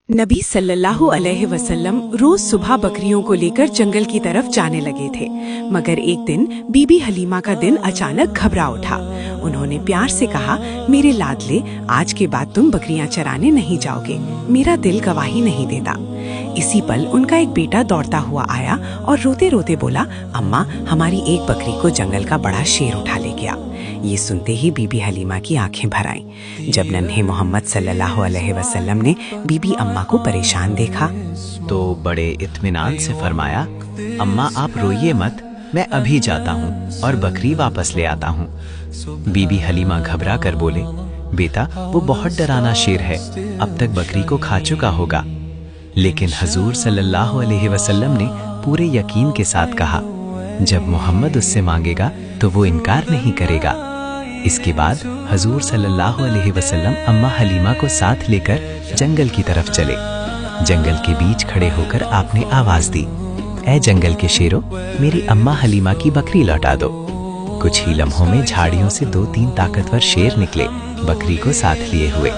नबी सल्लल्लाहु अलैहि वसल्लम रोज सुबह बकरियों को लेकर जंगल की तरफ जाने लगे थे, मगर एक दिन बीबी हलीमा का दिल अचानक घबरा उठा। उन्होंने प्यार से कहा, मेरे लाडले, आज के बाद तुम बकरियां चराने नहीं जाओगे, मेरा दिल गवाही नहीं देता। इसी पल उनका एक बेटा दौड़ता हुआ आया और रोते रोते बोला, अम्मा, हमारी एक बकरी को जंगल का बड़ा शेर उठा ले गया। ये सुनते ही बीबी हलीमा की आंखें भर आईं। जब नन्हे मोहम्मद सल्लल्लाहु अलैहि वसल्लम ने बीबी अम्मा को परेशान देखा तो बड़े इत्मीनान से फरमाया, अम्मा आप रोइए मत, मैं अभी जाता हूँ और बकरी वापस ले आता हूँ। बीबी हलीमा घबरा कर बोले, बेटा वो बहुत डराना शेर है, अब तक बकरी को खा चुका होगा। लेकिन हजूर सल्लल्लाहु अलैहि वसल्लम ने पूरे यकीन के साथ कहा, जब मोहम्मद उससे मांगेगा तो वो इनकार नहीं करेगा। इसके बाद हजूर सल्लल्लाहु अलैहि वसल्लम अम्मा हलीमा को साथ लेकर जंगल की तरफ चले। जंगल के बीच खड़े होकर आपने आवाज दी, ऐ जंगल के शेरों, मेरी अम्मा हलीमा की बकरी लौटा दो। कुछ ही लम्हों में झाड़ियों से 2-3 ताकतवर शेर निकले, बकरी को साथ लिए हुए,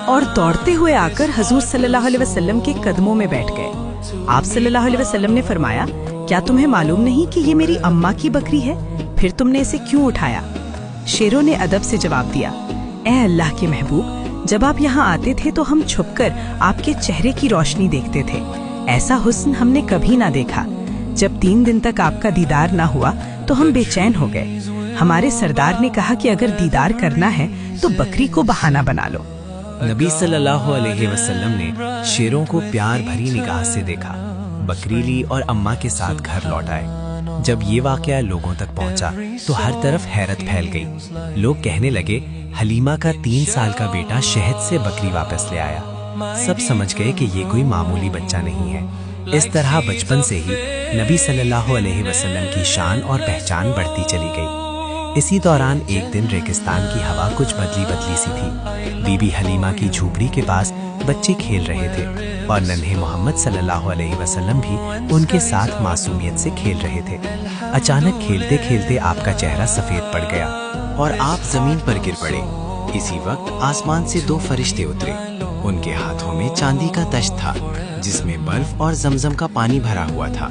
और दौड़ते हुए आकर हजूर सल्लल्लाहु अलैहि वसल्लम के कदमों में बैठ गए। आप सल्लल्लाहु अलैहि वसल्लम ने फरमाया, क्या तुम्हें मालूम नहीं कि ये मेरी अम्मा की बकरी है? फिर तुमने इसे क्यों उठाया? शेरों ने अदब से जवाब दिया, ऐ अल्लाह के महबूब, जब आप यहाँ आते थे तो हम छुपकर आपके चेहरे की रोशनी देखते थे। ऐसा हुस्न हमने कभी ना देखा। जब 3 दिन तक आपका दीदार ना हुआ तो हम बेचैन हो गए। हमारे सरदार ने कहा कि अगर दीदार करना है तो बकरी को बहाना बना लो। नबी सल्लल्लाहु अलैहि वसल्लम ने शेरों को प्यार भरी निगाह से देखा, बकरी ली और अम्मा के साथ घर लौट आए। जब ये वाकया लोगों तक पहुंचा तो हर तरफ हैरत फैल गई। लोग कहने लगे, हलीमा का 3 साल का बेटा शहद से बकरी वापस ले आया। सब समझ गए कि ये कोई मामूली बच्चा नहीं है। इस तरह बचपन से ही नबी सल्लल्लाहु अलैहि वसल्लम की शान और पहचान बढ़ती चली गई। इसी दौरान एक दिन रेगिस्तान की हवा कुछ बदली बदली सी थी। बीबी हलीमा की झोपड़ी के पास बच्चे खेल रहे थे और नन्हे मोहम्मद सल्लल्लाहु अलैहि वसल्लम भी उनके साथ मासूमियत से खेल रहे थे। अचानक खेलते खेलते आपका चेहरा सफेद पड़ गया और आप जमीन पर गिर पड़े। इसी वक्त आसमान से 2 फरिश्ते उतरे। उनके हाथों में चांदी का तश्त था जिसमें बर्फ और जमजम का पानी भरा हुआ था।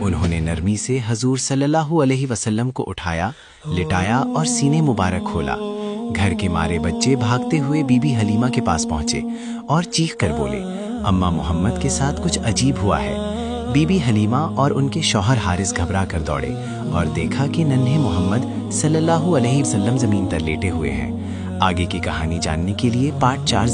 उन्होंने नरमी से हजूर सल्लल्लाहु अलैहि वसल्लम को उठाया, लिटाया और सीने मुबारक खोला। घर के मारे बच्चे भागते हुए बीबी हलीमा के पास पहुंचे और चीख कर बोले, अम्मा मोहम्मद के साथ कुछ अजीब हुआ है। बीबी हलीमा और उनके शौहर हारिस घबरा कर दौड़े और देखा कि नन्हे मोहम्मद सल्लल्लाहु अलैहि वसल्लम जमीन पर लेटे हुए हैं। आगे की कहानी जानने के लिए पार्ट 4